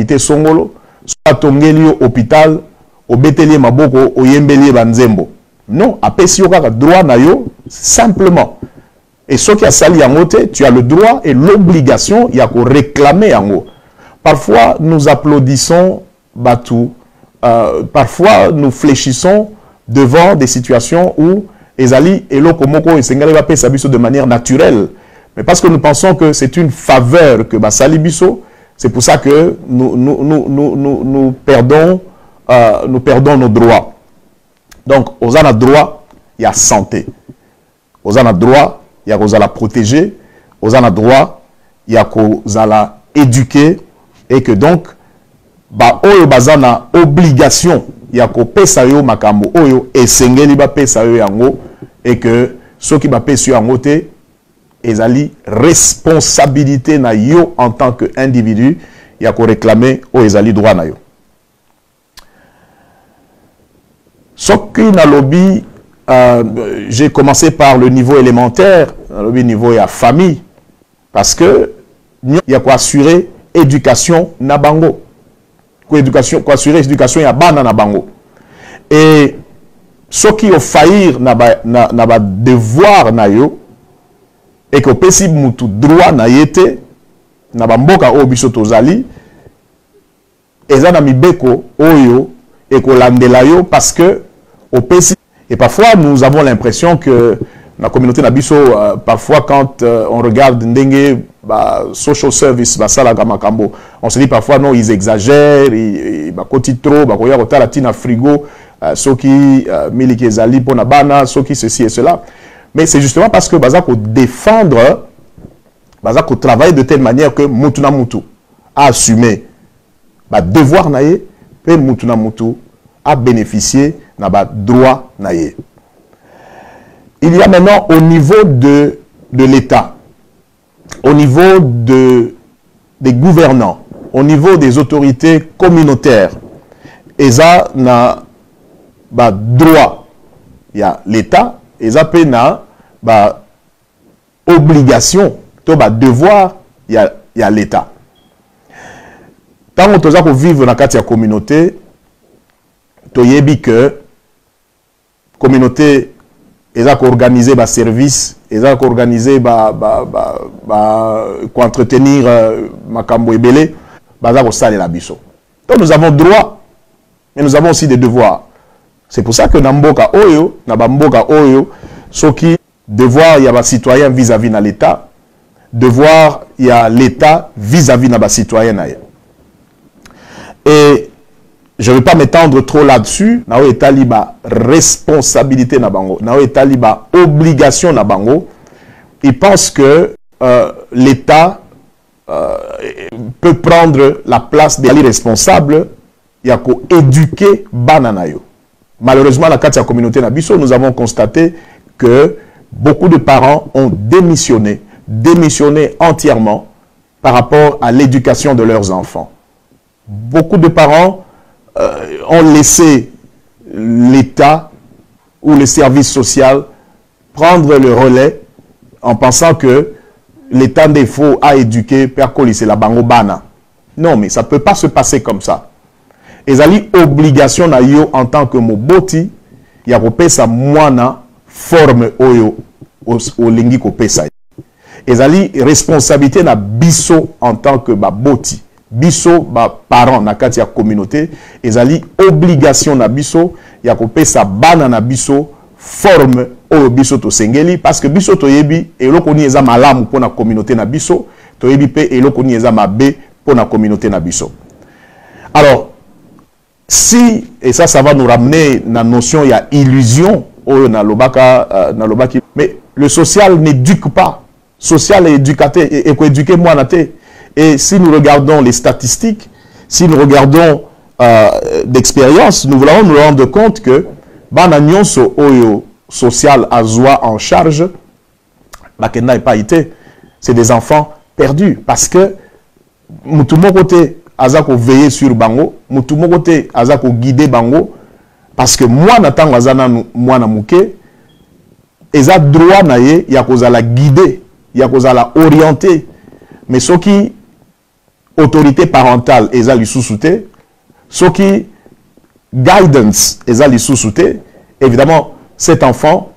ite songolo, soit tongeli au hôpital, au betelier maboko, au yembelier banzembo. Non, apesi yo kaka droit na yo, simplement. Et ce qui a sali en haute, tu as le droit et l'obligation, il y a qu'à réclamer en haut. Parfois, nous applaudissons Batou. Parfois, nous fléchissons devant des situations où Ezali et Lokomoko et Sengale va payer sa biso de manière naturelle. Mais parce que nous pensons que c'est une faveur que Basali Biso, c'est pour ça que nous perdons nos droits. Donc, aux en a droit, il y a santé. Aux en a droit, il y a qu'aux la protéger. Aux en a droit, il y a qu'aux la éduquer. Et que donc, oyo bazana obligation, il y a qu'au pesa yo makambo, oyo et sengeli ba pesa yo yango, et que ceux qui ba pesa yo yango te, ezali responsabilité na yo en tant qu'individu, il y a qu'au réclamer au ezali droit na yo. Ce qui na lobby, j'ai commencé par le niveau élémentaire, le niveau ya famille, parce que il y a qu'à assurer éducation na bango. Quoi assurer éducation ya bana na bango. Et ceux qui ont failli na ba devoir na yo, et que pesi mutu droit na yete, na bamboka o biso tozali, eza na mibeko oyo, et ko landela yo, parce que au pesi. Et parfois, nous avons l'impression que la communauté Nabiso, parfois quand on regarde Ndenge, social service, on se dit parfois non, ils exagèrent, ils trop, ils frigo, ceux qui miliki ezali pour nabana, ceux qui ceci et cela. Mais c'est justement parce que Bazako défendre, Bazako travaille de telle manière que Mutuna Mutu a assumé devoir naye, et Mutuna Mutu a bénéficié n'a droit naye. Il y a maintenant au niveau de l'État, au niveau des gouvernants, au niveau des autorités communautaires, et ça n'a pas droit. Il y a l'État, et ça peut n'a pas obligation, devoir, il y a l'État. Tant qu'on vivre dans la communauté, tu sais que communauté ils ont organisé des services, ils ont organisé pour entretenir Makambo Ebele, la biso. Donc nous avons droit, mais nous avons aussi des devoirs. C'est pour ça que dans Mboka Oyo, ce qui devoir, il y a des citoyens vis-à-vis de l'État, devoir, il y a l'État vis-à-vis de citoyens. Et je ne vais pas m'étendre trop là-dessus. Nao etaliba responsabilité na bango. Nao etaliba obligation na bango. Il pense que l'État peut prendre la place des responsables. Il y a qu'à éduquer bananayo. Malheureusement, dans la communauté Nabiso, nous avons constaté que beaucoup de parents ont démissionné entièrement par rapport à l'éducation de leurs enfants. Beaucoup de parents ont laissé l'État ou le service social prendre le relais en pensant que l'État défaut a éduqué Père Colis et la Bangobana. Non, mais ça ne peut pas se passer comme ça. Et ça li obligation na yo en tant que moboti, ya kopesa mwana forme oyo au lingi kopesa. Et ça li responsabilité na biso en tant que boti. Biso parents na kati ya communauté, ezali obligation na biso ya kopesa bana na biso forme oyo biso to sengeli parce que biso to yebi eloko ni eza malamu pour na communauté na biso, to yebi pe eloko ni eza mabe pour na communauté na biso. Alors si et ça va nous ramener na notion ya illusion oyo na lobaka na lobaki, mais le social n'éduque pas. Social et éducateur et ko éduquer moi na te. Et si nous regardons les statistiques, si nous regardons d'expérience, nous voulons nous rendre compte que Bananyonso Oyo social Azwa en charge, Bakena n'est pas été, c'est des enfants perdus. Parce que Moutumo côté Azako veiller sur Bango, Moutumo côté Azako guider Bango, parce que moi n'attends Azana moi na mouke, Eza droit naye, Yakoza la guider, Yakoza la orienter. Mais ce qui autorité parentale eza lisusu te, soki guidance eza lisusu te, évidemment cet enfant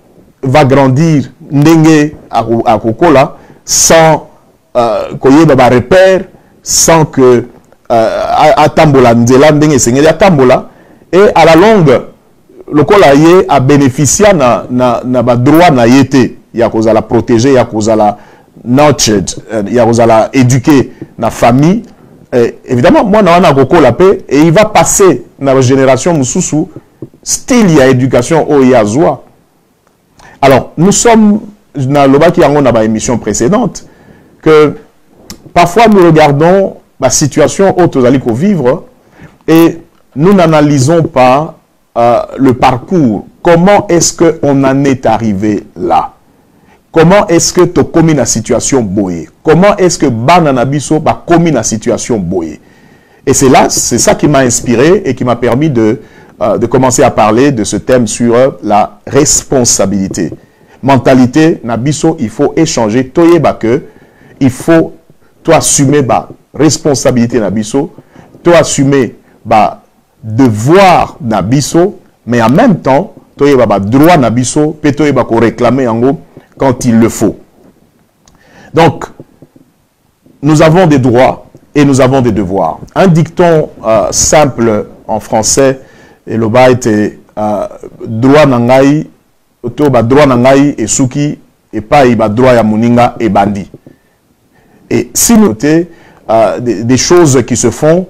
va grandir ndenge akokola sans koyeba ba repère, sans que atambola nzela ndenge esengeli atambola, et à la longue lokola ye a bénéficié na ba droit na yete ya kozala protégé, ya kozala nurtured, ya kozala éduqué na famille. Évidemment moi na wana kokola pe, et il va passer na génération mususu style ya éducation o ya zwa. Alors nous sommes na lobaki yango na ba émission précédente que parfois nous regardons la situation où nous allons vivre et nous n'analysons pas le parcours. Comment est-ce qu'on en est arrivé là? Comment est-ce que tu as commis la situation boye? Comment est-ce que Bananabiso a commis la situation boye? Et c'est là, c'est ça qui m'a inspiré et qui m'a permis de commencer à parler de ce thème sur la responsabilité. Mentalité, Nabiso, il faut échanger. Toyeba que il faut toi assumer ba responsabilité Nabiso, toi assumer ba devoir Nabiso, mais en même temps, toyeba ba droit Nabiso, pe toyeba ko réclamer yango quand il le faut. Donc, nous avons des droits et nous avons des devoirs. Un dicton simple en français, et le bas était droit nangai, to ba droit nangai et suki, et pas ba droit ya muninga et bandi. Et si nous avons des choses qui se font,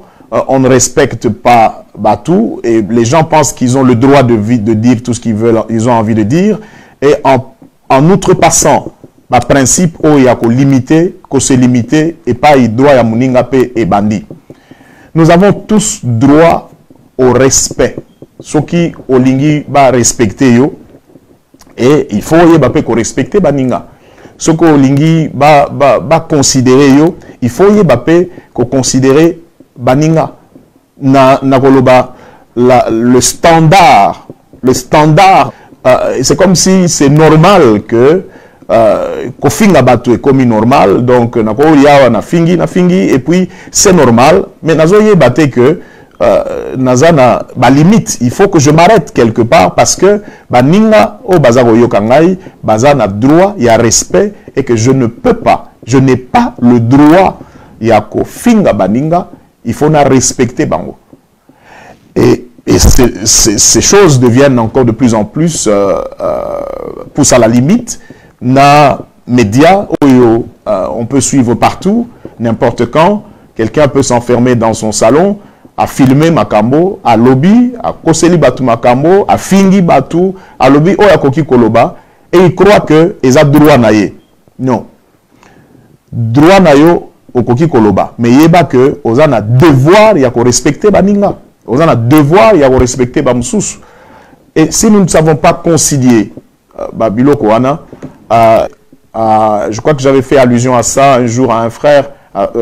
on ne respecte pas tout, et les gens pensent qu'ils ont le droit de dire tout ce qu'ils veulent, ils ont envie de dire, et en outrepassant le principe où il y a qu'on limiter, qu'on se limiter, et pas il doit y a muninga et bandi. Nous avons tous droit au respect. Ce qui au lingi va respecter yo, et il faut qu'on respecte baninga. Ce que Olingi va considérer yo, il faut qu'on considérer baninga na koloba le standard, c'est comme si c'est normal que kofinga bato est comme normal, donc na ko ya na fingi et puis c'est normal, mais nazo yebate que nazana ba limite, il faut que je m'arrête quelque part parce que baninga o bazako yokangai bazana droit, il y a respect et que je ne peux pas, je n'ai pas le droit ya ko finga baninga, il faut na respecter bango. Et ces choses deviennent encore de plus en plus poussent à la limite. Na médias, on peut suivre partout, n'importe quand, quelqu'un peut s'enfermer dans son salon à filmer makambo, à lobby, à koseli batu makambo, à fingi batu, à lobby oya koki koloba, et il croit que ils ont droit na ye. Non. Droit na yo au koki koloba, mais yeba que aux a devoir ya ko respecter baninga. Aux a devoir ya ko respecter bamsusu. Et si nous ne savons pas concilier babilo koana, je crois que j'avais fait allusion à ça un jour à un frère,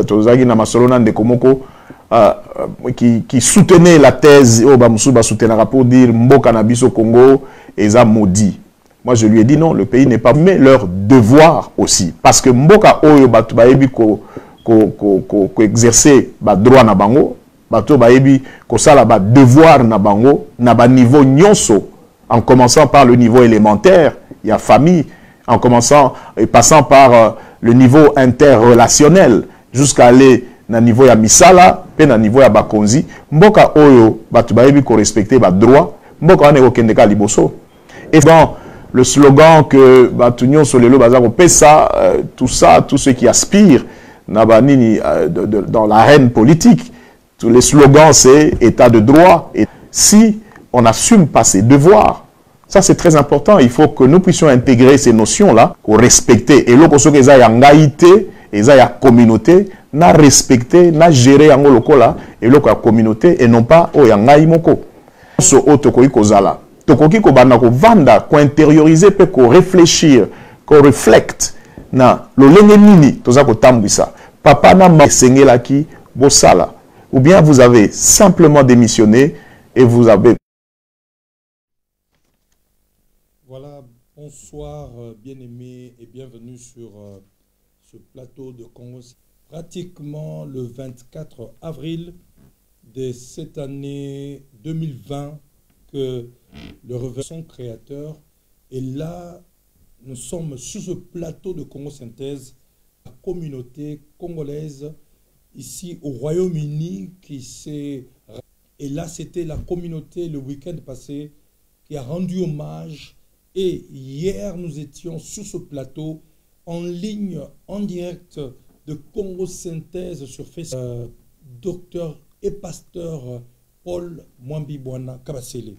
Tozagi Namasolona Ndekomoko, qui soutenait la thèse pour dire Mboka Nabiso Congo et ça maudit. Moi je lui ai dit non, le pays n'est pas, mais leur devoir aussi. Parce que Mboka Oyo Batu Baebi ko exercer ba droit na bango, Batu Baebi ko sala ba devoir na bango, na ba niveau nyonso, en commençant par le niveau élémentaire, il y a famille, en commençant et passant par le niveau interrelationnel, jusqu'à aller na niveau ya misala, pe na niveau ya bakonzi, mboka oyo batu baebi ko respecter ba droit, mboka wane ko kendeka liboso. Et dans le slogan que batu nyonso lelo bazako pesa, tout ça, tous ceux qui aspirent na banini dans l'arène politique, tous les slogans c'est état de droit. Et si on n'assume pas ses devoirs, ça c'est très important, il faut que nous puissions intégrer ces notions-là, qu'on respecter. Et là, pour ceux qui ont ngaïté, ils ont communauté, na respecter, na gérer en lokola et la communauté et non pas o yangai moko. So o tokoki kozala. Tokoki ko bana ko vanda, ko intérioriser pe ko réfléchir, ko reflect na lo lenge nini toza ko tambwisa. Papa na ma sengelaki bosala. Ou bien vous avez simplement démissionné et vous avez. Voilà, bonsoir bien-aimés et bienvenue sur ce plateau de Congo. pratiquement le 24 avril de cette année 2020 que le Révérend créateur. Et là, nous sommes sur ce plateau de Congo Synthèse, la communauté congolaise ici au Royaume-Uni qui s'est... Et là, c'était la communauté le week-end passé qui a rendu hommage. Et hier, nous étions sur ce plateau en ligne, en direct de Congo Synthèse sur Facebook. Docteur et pasteur Paul Mwambibwana Kabasele.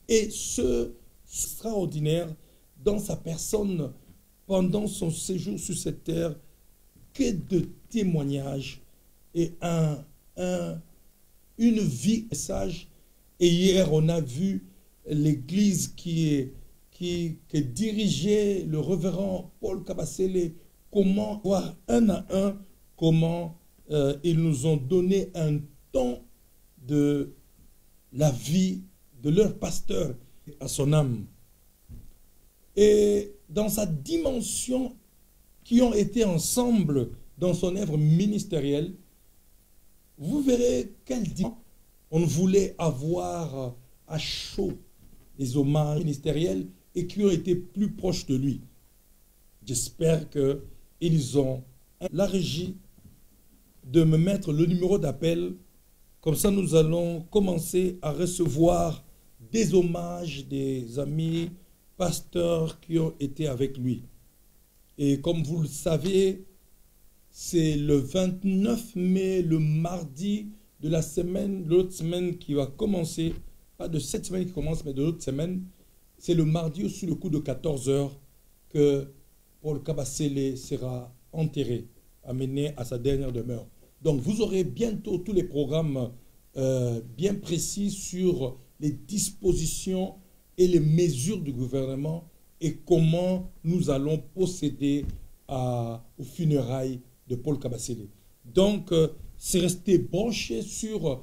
Et ce extraordinaire dans sa personne pendant son séjour sur cette terre, que de témoignages et une vie sage. Et hier, on a vu l'église qui dirigeait le révérend Paul Kabasele, comment voir un à un, comment ils nous ont donné un temps de la vie de leur pasteur à son âme. Et dans sa dimension, qui ont été ensemble dans son œuvre ministérielle, vous verrez quel dimanche on voulait avoir à chaud les hommages ministériels et qui ont été plus proches de lui. J'espère qu'ils ont la régie de me mettre le numéro d'appel. Comme ça, nous allons commencer à recevoir des hommages des amis pasteurs qui ont été avec lui. Et comme vous le savez, c'est le 29 mai, le mardi de la semaine, l'autre semaine qui va commencer, pas de cette semaine qui commence, mais de l'autre semaine, c'est le mardi sous le coup de 14 h que Paul Kabasele sera enterré, amené à sa dernière demeure. Donc vous aurez bientôt tous les programmes bien précis sur les dispositions et les mesures du gouvernement et comment nous allons procéder aux funérailles de Paul Kabasele. Donc, c'est resté branché sur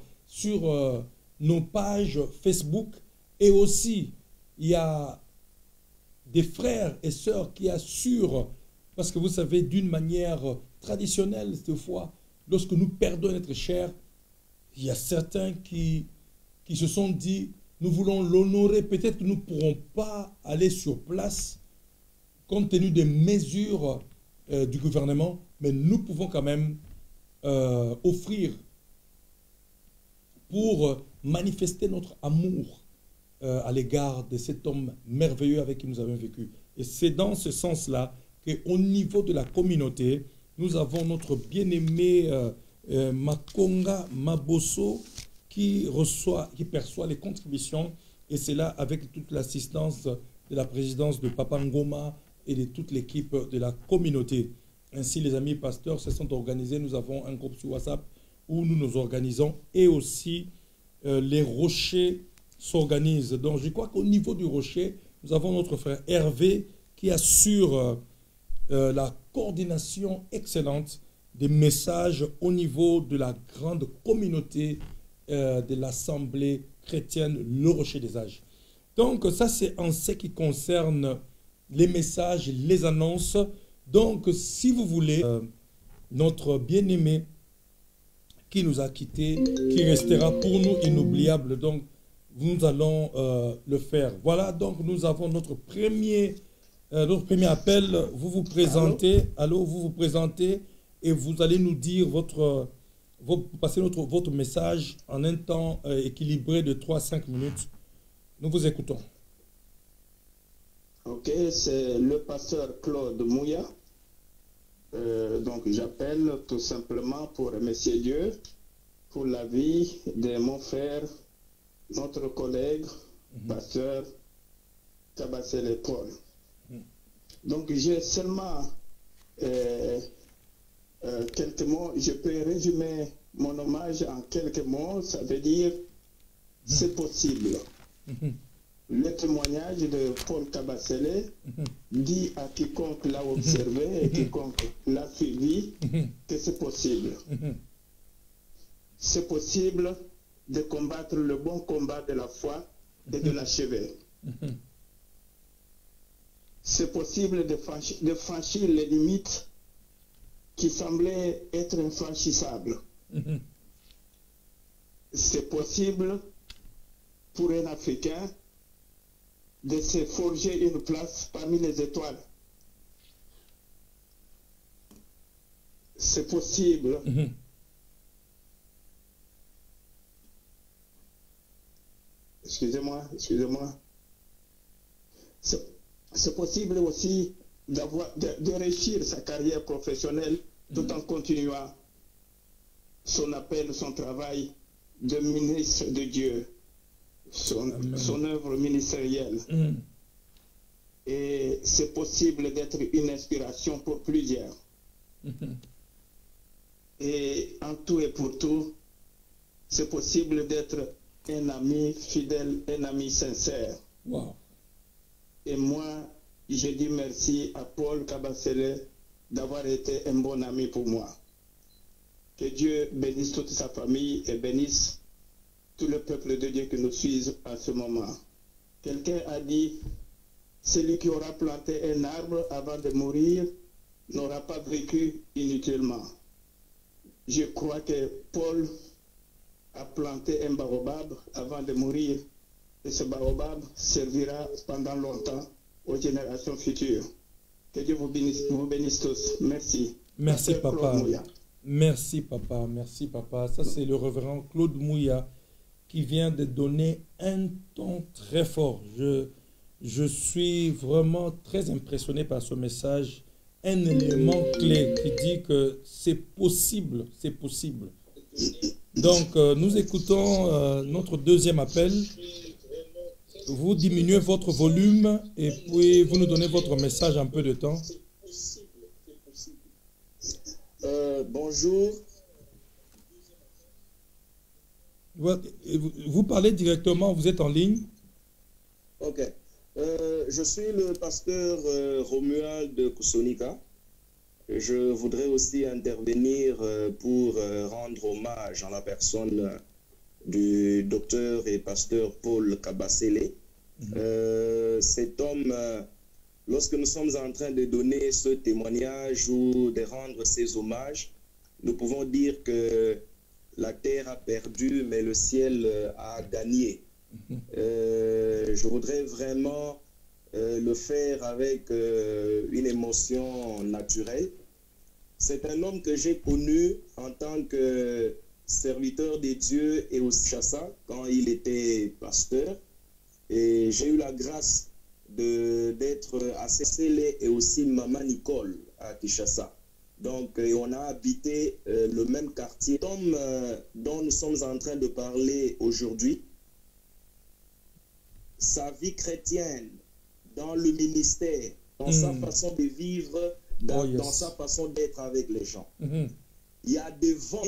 nos pages Facebook et aussi, il y a des frères et sœurs qui assurent, parce que vous savez, d'une manière traditionnelle, cette fois, lorsque nous perdons notre chair, il y a certains qui se sont dit, nous voulons l'honorer, peut-être que nous ne pourrons pas aller sur place, compte tenu des mesures du gouvernement, mais nous pouvons quand même offrir pour manifester notre amour à l'égard de cet homme merveilleux avec qui nous avons vécu. Et c'est dans ce sens-là qu'au niveau de la communauté, nous avons notre bien-aimé Makonga Maboso qui perçoit les contributions, et c'est là avec toute l'assistance de la présidence de Papa Ngoma et de toute l'équipe de la communauté. Ainsi, les amis pasteurs se sont organisés. Nous avons un groupe sur WhatsApp où nous nous organisons, et aussi les rochers s'organisent. Donc, je crois qu'au niveau du rocher, nous avons notre frère Hervé qui assure la coordination excellente des messages au niveau de la grande communauté de l'Assemblée chrétienne Le Rocher des Âges. Donc, ça, c'est en ce qui concerne les messages, les annonces. Donc, si vous voulez, notre bien-aimé qui nous a quittés, qui restera pour nous inoubliable, donc, nous allons le faire. Voilà, donc, nous avons notre premier appel. Vous vous présentez. Allô, vous vous présentez et vous allez nous dire passer votre message en un temps équilibré de 3 à 5 minutes. Nous vous écoutons. Ok, c'est le pasteur Claude Mouya. Donc j'appelle tout simplement pour remercier Dieu pour la vie de mon frère, notre collègue, pasteur Kabasele Paul. Donc j'ai seulement quelques mots. Je peux résumer mon hommage en quelques mots. Ça veut dire c'est possible. Le témoignage de Paul Kabasele dit à quiconque l'a observé et quiconque l'a suivi que c'est possible. C'est possible de combattre le bon combat de la foi et de l'achever. C'est possible de franchir les limites qui semblait être infranchissable. C'est possible pour un Africain de se forger une place parmi les étoiles. C'est possible. Excusez-moi. C'est possible aussi de réussir sa carrière professionnelle tout en continuant son appel, son travail de ministre de Dieu, son œuvre ministérielle. Et c'est possible d'être une inspiration pour plusieurs. Et en tout et pour tout, c'est possible d'être un ami fidèle, un ami sincère. Wow. Et moi, je dis merci à Paul Kabasele d'avoir été un bon ami pour moi. Que Dieu bénisse toute sa famille et bénisse tout le peuple de Dieu qui nous suit à ce moment. Quelqu'un a dit, celui qui aura planté un arbre avant de mourir n'aura pas vécu inutilement. Je crois que Paul a planté un baobab avant de mourir et ce baobab servira pendant longtemps aux générations futures. Que Dieu vous bénisse tous. Merci. Merci, Pasteur papa. Claude Mouya. Merci, papa. Merci, papa. Ça, c'est le révérend Claude Mouya qui vient de donner un ton très fort. Je suis vraiment très impressionné par ce message. Un élément clé qui dit que c'est possible. C'est possible. Donc, nous écoutons notre deuxième appel. Vous diminuez votre volume et puis vous nous donnez votre message un peu de temps. Bonjour. Vous parlez directement, vous êtes en ligne. Ok. Je suis le pasteur Romuald de Koussonika. Je voudrais aussi intervenir pour rendre hommage à la personne du docteur et pasteur Paul Kabasele. Cet homme, lorsque nous sommes en train de donner ce témoignage ou de rendre ces hommages, nous pouvons dire que la terre a perdu, mais le ciel a gagné. Je voudrais vraiment le faire avec une émotion naturelle. C'est un homme que j'ai connu en tant que serviteur des dieux et au Kinshasa quand il était pasteur. Et j'ai eu la grâce d'être à Célé et aussi Maman Nicole à Kinshasa. Donc, on a habité le même quartier. L'homme dont nous sommes en train de parler aujourd'hui, sa vie chrétienne, dans le ministère, dans sa façon de vivre, dans sa façon d'être avec les gens. Il y a des vents.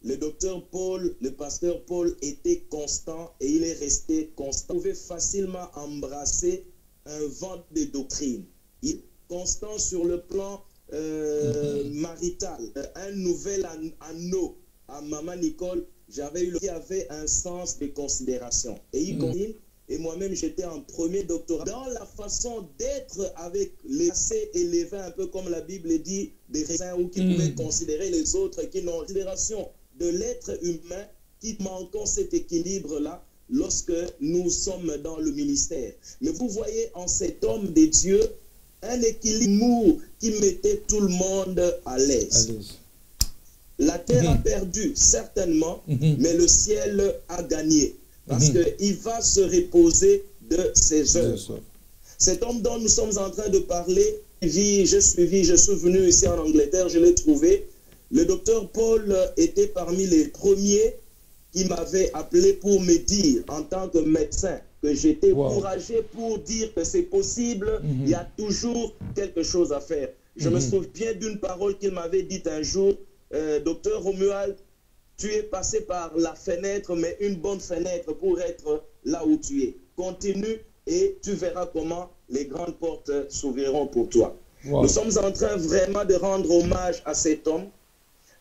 Le docteur Paul, le pasteur Paul était constant et il est resté constant. Il pouvait facilement embrasser un vent de doctrine. Il est constant sur le plan marital. Un nouvel anneau à Maman Nicole, j'avais eu qui avait un sens de considération. Et il continue. Et moi-même, j'étais en premier doctorat. Dans la façon d'être avec les assez élevés, un peu comme la Bible dit, des raisins ou qui pouvaient considérer les autres, qui n'ont considération de l'être humain, qui manquons cet équilibre-là lorsque nous sommes dans le ministère. Mais vous voyez en cet homme de Dieu un équilibre qui mettait tout le monde à l'aise. La terre a perdu, certainement, mais le ciel a gagné. Parce qu'il va se reposer de ses œuvres. Cet homme dont nous sommes en train de parler, je suis venu ici en Angleterre, je l'ai trouvé. Le docteur Paul était parmi les premiers qui m'avaient appelé pour me dire, en tant que médecin, que j'étais encouragé pour dire que c'est possible, il y a toujours quelque chose à faire. Je me souviens d'une parole qu'il m'avait dite un jour, docteur Romuald, tu es passé par la fenêtre, mais une bonne fenêtre pour être là où tu es. Continue et tu verras comment les grandes portes s'ouvriront pour toi. Nous sommes en train vraiment de rendre hommage à cet homme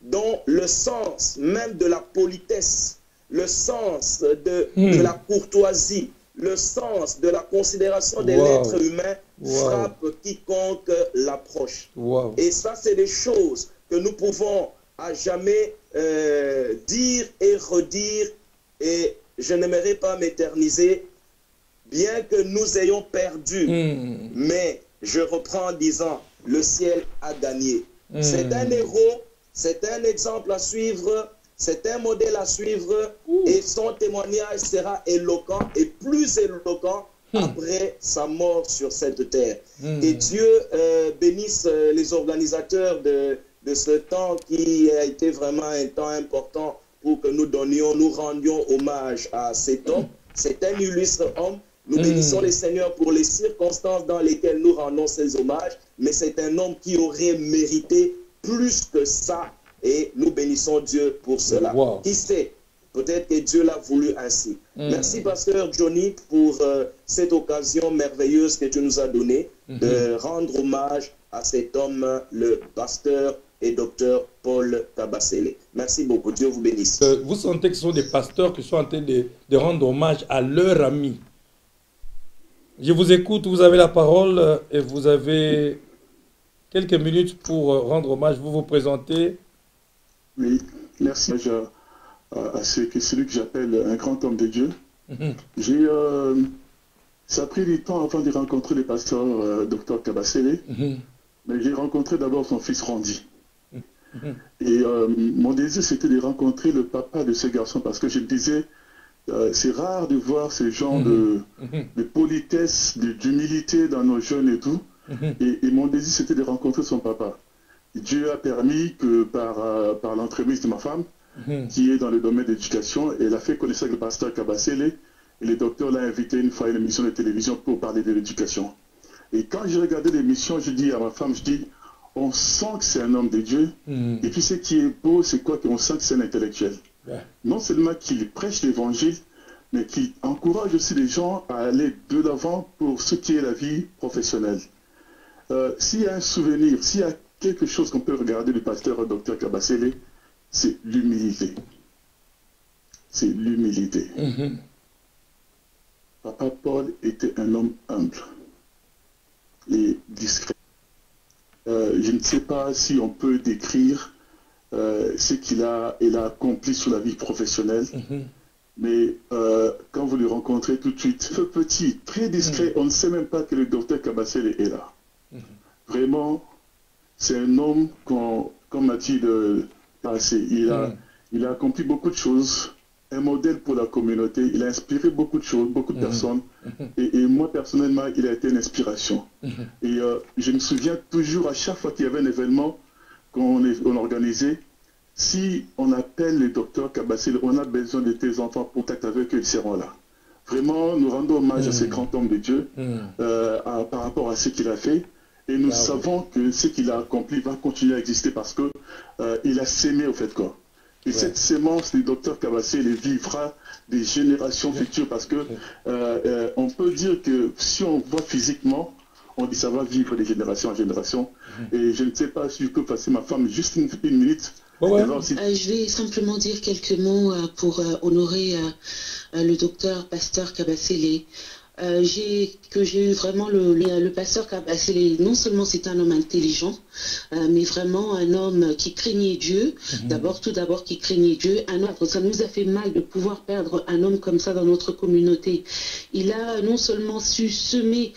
dont le sens même de la politesse, le sens de la courtoisie, le sens de la considération de l'être humain frappe quiconque l'approche. Et ça, c'est des choses que nous pouvons à jamais dire et redire, et je n'aimerais pas m'éterniser, bien que nous ayons perdu, mais je reprends en disant, le ciel a gagné. C'est un héros, c'est un exemple à suivre, c'est un modèle à suivre, et son témoignage sera éloquent et plus éloquent après sa mort sur cette terre. Et Dieu bénisse les organisateurs de ce temps qui a été vraiment un temps important pour que nous rendions hommage à cet homme. C'est un illustre homme. Nous bénissons les seigneurs pour les circonstances dans lesquelles nous rendons ces hommages, mais c'est un homme qui aurait mérité plus que ça, et nous bénissons Dieu pour cela. Wow. Qui sait, peut-être que Dieu l'a voulu ainsi. Merci, pasteur Johnny, pour cette occasion merveilleuse que tu nous as donnée de rendre hommage à cet homme, le pasteur et docteur Paul Kabasele. Merci beaucoup. Dieu vous bénisse. Vous sentez que ce sont des pasteurs qui sont en train de rendre hommage à leur ami. Je vous écoute, vous avez la parole et vous avez quelques minutes pour rendre hommage. Vous vous présentez. Oui, merci à celui que j'appelle un grand homme de Dieu. Ça a pris du temps avant de rencontrer le pasteur Dr Kabasele, mais j'ai rencontré d'abord son fils Randy. Et mon désir, c'était de rencontrer le papa de ce garçon, parce que je me disais, c'est rare de voir ce genre de politesse, d'humilité dans nos jeunes et tout. Et mon désir, c'était de rencontrer son papa. Dieu a permis que par l'entremise de ma femme, qui est dans le domaine de l'éducation, elle a fait connaître le pasteur Kabasele, et le docteur l'a invité une fois à une émission de télévision pour parler de l'éducation. Et quand j'ai regardé l'émission, je dis à ma femme, on sent que c'est un homme de Dieu, et puis ce qui est beau, c'est quoi? Qu'on sent que c'est un intellectuel. Non seulement qu'il prêche l'évangile, mais qui encourage aussi les gens à aller de l'avant pour ce qui est la vie professionnelle. S'il y a un souvenir, s'il y a quelque chose qu'on peut regarder du pasteur Dr Kabasele, c'est l'humilité. C'est l'humilité. Papa Paul était un homme humble et discret. Je ne sais pas si on peut décrire ce qu'il a accompli sur la vie professionnelle, mais quand vous le rencontrez tout de suite, petit, très discret, on ne sait même pas que le docteur Kabasele est là. Vraiment, c'est un homme, comme a dit le passé, il a accompli beaucoup de choses, un modèle pour la communauté, il a inspiré beaucoup de choses, beaucoup de personnes, et moi personnellement, il a été une inspiration. Et je me souviens toujours, à chaque fois qu'il y avait un événement qu'on organisait, si on appelle le docteur Kabasele, on a besoin de tes enfants, contact avec eux, ils seront là. Vraiment, nous rendons hommage à ce grand homme de Dieu par rapport à ce qu'il a fait. Et nous savons que ce qu'il a accompli va continuer à exister parce que il a sémé au fait quoi. Et cette sémence du docteur Kabasele vivra des générations futures parce que on peut dire que si on voit physiquement, on dit ça va vivre de génération en génération. Et je ne sais pas si je peux passer ma femme juste une minute. Je vais simplement dire quelques mots pour honorer le docteur pasteur Kabasele. J'ai eu vraiment le pasteur Kabasele, non seulement c'est un homme intelligent, mais vraiment un homme qui craignait Dieu, tout d'abord qui craignait Dieu, un homme, ça nous a fait mal de pouvoir perdre un homme comme ça dans notre communauté. Il a non seulement su semer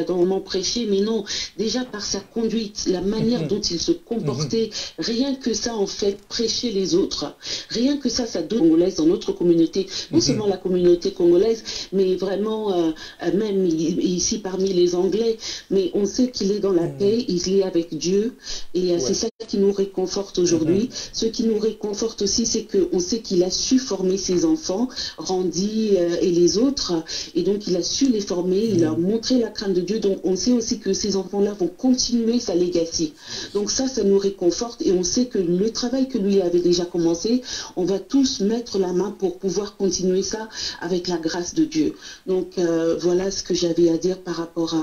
dans mon prêcher, mais non, déjà par sa conduite, la manière dont il se comportait, rien que ça en fait prêcher les autres, rien que ça donne congolaise dans notre communauté, non seulement la communauté congolaise, mais vraiment même ici parmi les Anglais, mais on sait qu'il est dans la paix, il est avec Dieu, et c'est ça qui nous réconforte aujourd'hui. Ce qui nous réconforte aussi, c'est qu'on sait qu'il a su former ses enfants, Randy et les autres, et donc il a su les former, il a montré la crainte de Dieu, donc on sait aussi que ces enfants-là vont continuer sa legacy. Donc ça nous réconforte, et on sait que le travail que lui avait déjà commencé, on va tous mettre la main pour pouvoir continuer ça avec la grâce de Dieu. Donc voilà ce que j'avais à dire par rapport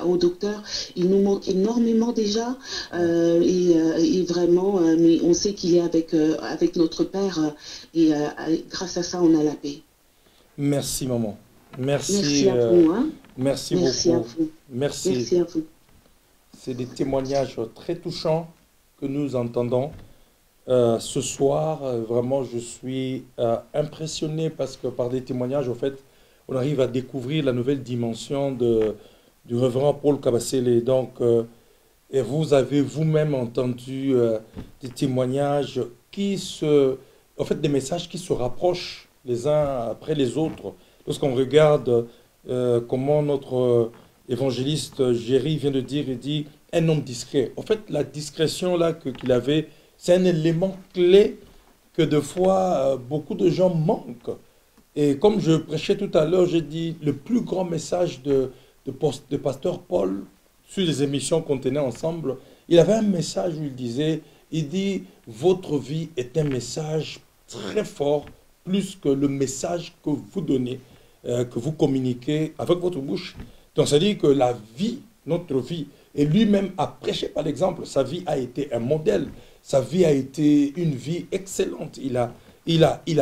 au docteur. Il nous manque énormément déjà, et vraiment, mais on sait qu'il est avec notre Père, et grâce à ça, on a la paix. Merci, maman. Merci à vous. Merci beaucoup. À vous. Merci. Merci à vous. C'est des témoignages très touchants que nous entendons ce soir, vraiment, je suis impressionné parce que par des témoignages, en fait, on arrive à découvrir la nouvelle dimension du révérend Paul Kabasele. Donc, et vous avez vous-même entendu des témoignages en fait, des messages qui se rapprochent les uns après les autres. Lorsqu'on regarde comment notre évangéliste Géry vient de dire, il dit un homme discret. En fait, la discrétion là qu'il avait, c'est un élément clé que de fois beaucoup de gens manquent. Et comme je prêchais tout à l'heure, j'ai dit le plus grand message de pasteur Paul sur les émissions qu'on tenait ensemble, il avait un message où il disait, il dit, votre vie est un message très fort, plus que le message que vous donnez, que vous communiquez avec votre bouche. Donc ça dit que la vie, notre vie, et lui-même a prêché par l'exemple, sa vie a été un modèle, sa vie a été une vie excellente. Il a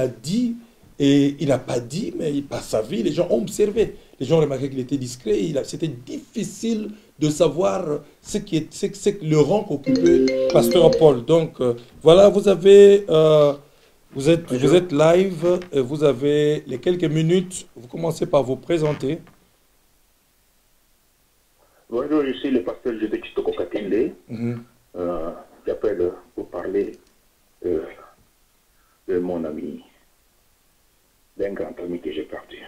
dit, et il n'a pas dit, mais par sa vie, les gens ont observé. Les gens ont remarqué qu'il était discret. C'était difficile de savoir c'est le rang qu'occupait pasteur Paul. Donc, voilà, vous êtes live, vous avez les quelques minutes. Vous commencez par vous présenter. Bonjour, je suis le pasteur Joseph Chitoko Katinde. J'appelle pour parler de mon ami, d'un grand ami que j'ai perdu,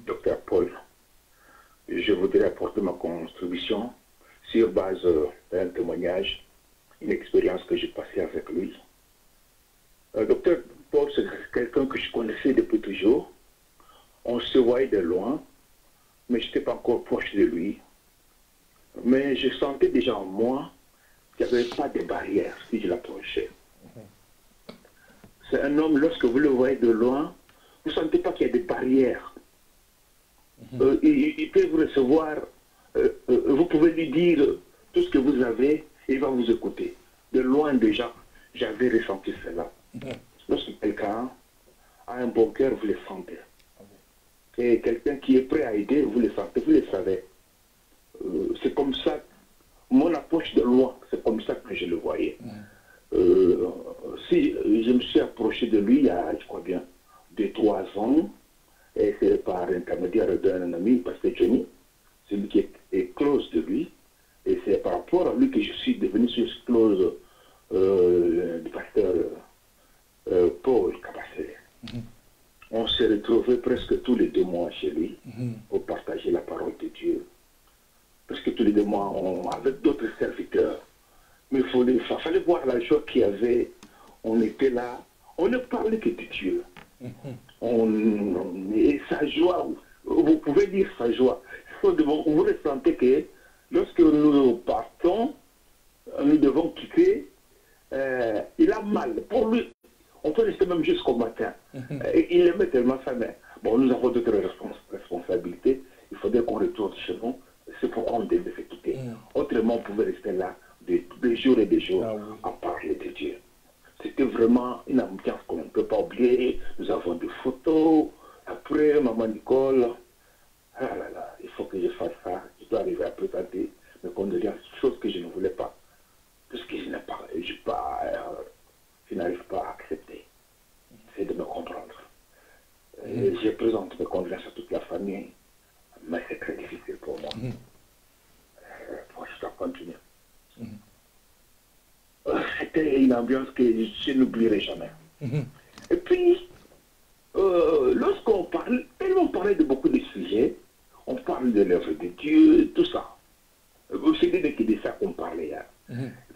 Dr Paul. Je voudrais apporter ma contribution sur base d'un témoignage, une expérience que j'ai passée avec lui. Dr Paul, c'est quelqu'un que je connaissais depuis toujours. On se voyait de loin, mais je n'étais pas encore proche de lui. Mais je sentais déjà en moi qu'il n'y avait pas de barrière si je l'approchais. C'est un homme, lorsque vous le voyez de loin, vous ne sentez pas qu'il y a des barrières. Il peut vous recevoir, vous pouvez lui dire tout ce que vous avez, et il va vous écouter. De loin déjà, j'avais ressenti cela. Lorsque quelqu'un a un bon cœur, vous le sentez. Et quelqu'un qui est prêt à aider, vous le sentez, vous le savez. C'est comme ça, mon approche de loin, c'est comme ça que je le voyais. Si je me suis approché de lui il y a, je crois bien, 2-3 ans, et c'est par intermédiaire d'un ami, pasteur Johnny, c'est lui qui est close de lui, et c'est par rapport à lui que je suis devenu sur ce close du pasteur Paul Kabasele. On s'est retrouvés presque tous les 2 mois chez lui pour partager la parole de Dieu. Presque tous les 2 mois, avec d'autres serviteurs. Mais il fallait voir la joie qu'il y avait. On était là, on ne parlait que de Dieu. Et sa joie, vous pouvez dire sa joie. Vous ressentez que lorsque nous partons, nous devons quitter, il a mal. Pour lui, on peut rester même jusqu'au matin. Et il aimait tellement ça, mais bon, nous avons d'autres responsabilités. Il faudrait qu'on retourne chez nous. C'est pourquoi on devait se quitter. Autrement, on pouvait rester là des jours et des jours à parler de Dieu. C'était vraiment une ambiance qu'on ne peut pas oublier. Nous avons des photos. Après, maman Nicole, ah là là, il faut que je fasse ça. Je dois arriver à présenter mes condoléances, chose que je ne voulais pas. Tout ce que je n'arrive pas à accepter. C'est de me comprendre. Je présente mes condoléances à toute la famille, mais c'est très difficile pour moi. Je dois continuer. C'était une ambiance que je n'oublierai jamais. Et puis, lorsqu'on parle, tellement parlait de beaucoup de sujets, on parle de l'œuvre de Dieu, tout ça. C'était de ça qu'on parlait.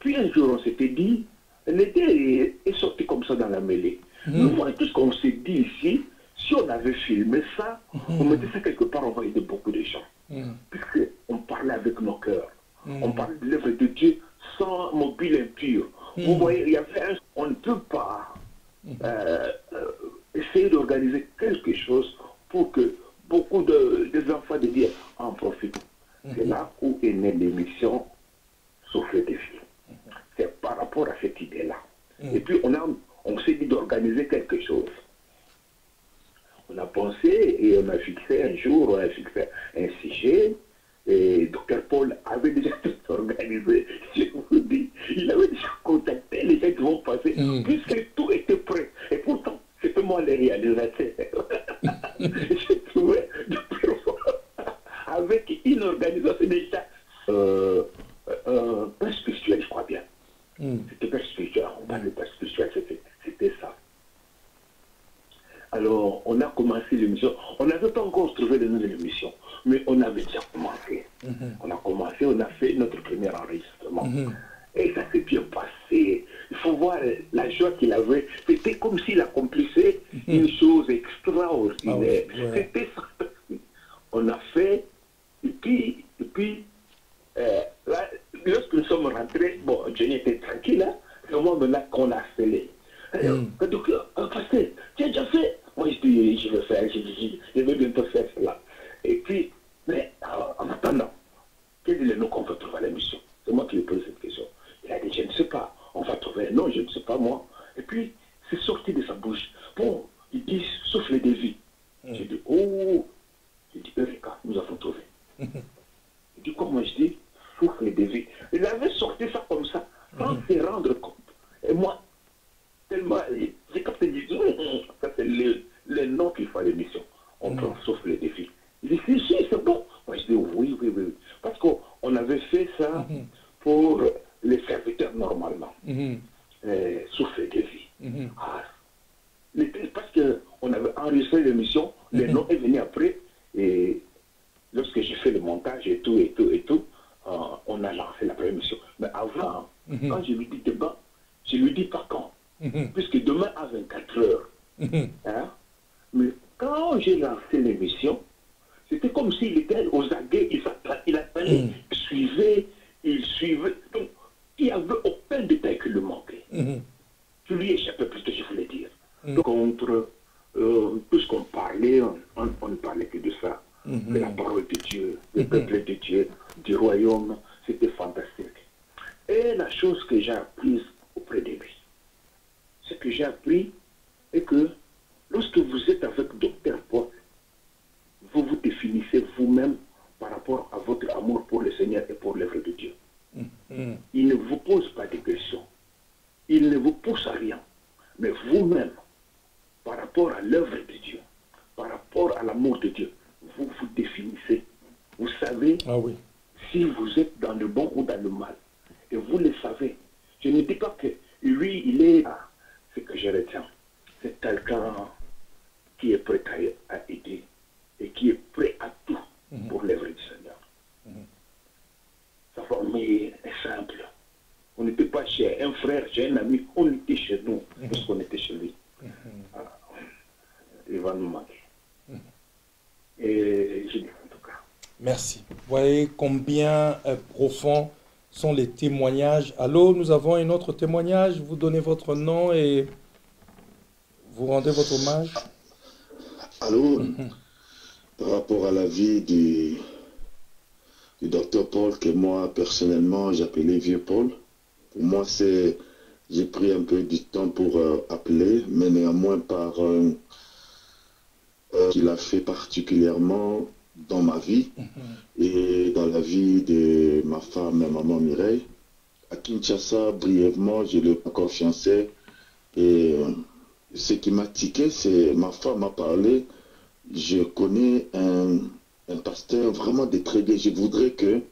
Puis un jour, on s'était dit, l'été est sorti comme ça dans la mêlée. Nous voyons tout ce qu'on s'est dit ici. Si on avait filmé ça, on mettait ça quelque part, on voyait de beaucoup de gens. Puisqu'on parlait avec nos cœurs. On parlait de l'œuvre de Dieu sans mobile impur. Vous voyez, il y avait on ne peut pas essayer d'organiser quelque chose pour que beaucoup des enfants de Dieu en profitent. C'est là où est née l'émission Souffle des filles. C'est par rapport à cette idée-là. Et puis on s'est dit d'organiser quelque chose. On a pensé et on a fixé un jour, on a fixé un sujet. Et Dr Paul avait déjà tout organisé. Je vous dis, il avait déjà contacté les gens qui vont passer, puisque tout était prêt. Et pourtant, c'était moi le réalisateur. J'ai trouvé avec une organisation déjà pas spirituelle, je crois bien. C'était pas spirituel, on parlait pas spirituel, c'était ça. Alors, on a commencé l'émission. On n'avait pas encore trouvé le nom de l'émission, mais on avait déjà commencé. On a commencé, on a fait notre premier enregistrement. Et ça s'est bien passé. Il faut voir la joie qu'il avait. C'était comme s'il accomplissait une chose extraordinaire. C'était ça. On a fait, et puis là, lorsque nous sommes rentrés, bon, Johnny était tranquille, hein, c'est au moment là qu'on a scellé. Donc, pasteur, tu as déjà fait? Moi, je dis, je vais faire, je vais bientôt faire cela. Et puis, mais en attendant, quel est le nom qu'on va trouver à l'émission? C'est moi qui lui pose cette question. Il a dit, je ne sais pas, on va trouver un nom, je ne sais pas moi. Et puis, c'est sorti de sa bouche. Bon, il dit, souffle de vie. J'ai dit, oh, j'ai dit, Eureka, nous avons trouvé. Il dit, comment je dis, souffle de vie. Il avait sorti ça comme ça, sans se rendre compte. Et moi, tellement, j'ai capté, dit, ça c'est le nom qu'il faut à l'émission. On prend souffle de vie. Il dit, si, c'est bon. Moi, je dis, oui. Parce qu'on avait fait ça pour les serviteurs normalement. Souffle de vie. Parce qu'on avait enregistré l'émission, le nom est venu après, et lorsque j'ai fait le montage et tout, on a lancé la première émission. Mais avant, quand je lui dis demain, je lui dis pas quand. Puisque demain à 24 heures. Hein? Mais quand j'ai lancé l'émission, c'était comme s'il était aux aguets, il attendait, il suivait. Donc, il n'y avait aucun détail qui lui manquait. Je lui échappais plus que je voulais dire. Contre tout ce qu'on parlait, on ne parlait que de ça. De la parole de Dieu, du peuple de Dieu, du royaume, c'était fantastique. Et la chose que j'ai apprise auprès de lui, ce que j'ai appris est que lorsque vous êtes avec Dr Paul, vous vous définissez vous-même par rapport à votre amour pour le Seigneur et pour l'œuvre de Dieu. Il ne vous pose pas de questions. Il ne vous pousse à rien. Mais vous-même, par rapport à l'œuvre de Dieu, par rapport à l'amour de Dieu, vous vous définissez. Vous savez si vous êtes dans le bon ou dans le mal. Et vous le savez. Je ne dis pas que lui, il est... ce que je retiens, c'est quelqu'un qui est prêt à aider et qui est prêt à tout pour l'œuvre du Seigneur. Sa formule est simple. On n'était pas chez un frère, chez un ami, on était chez nous, parce qu'on était chez lui. Il va nous manquer. Et je dis en tout cas. Merci. Vous voyez combien profonds sont les témoignages. Allô, nous avons un autre témoignage. Vous donnez votre nom et vous rendez votre hommage. Allô, par rapport à la vie du docteur Paul, que moi, personnellement, j'appelais Vieux Paul. Pour moi, j'ai pris un peu du temps pour appeler, mais néanmoins par qu'il a fait particulièrement dans ma vie et dans la vie de ma femme, ma maman Mireille. À Kinshasa, brièvement, je l'ai encore fiancé. Et ce qui m'a tiqué, c'est ma femme m'a parlé. Je connais un pasteur vraiment de très bien. Je voudrais que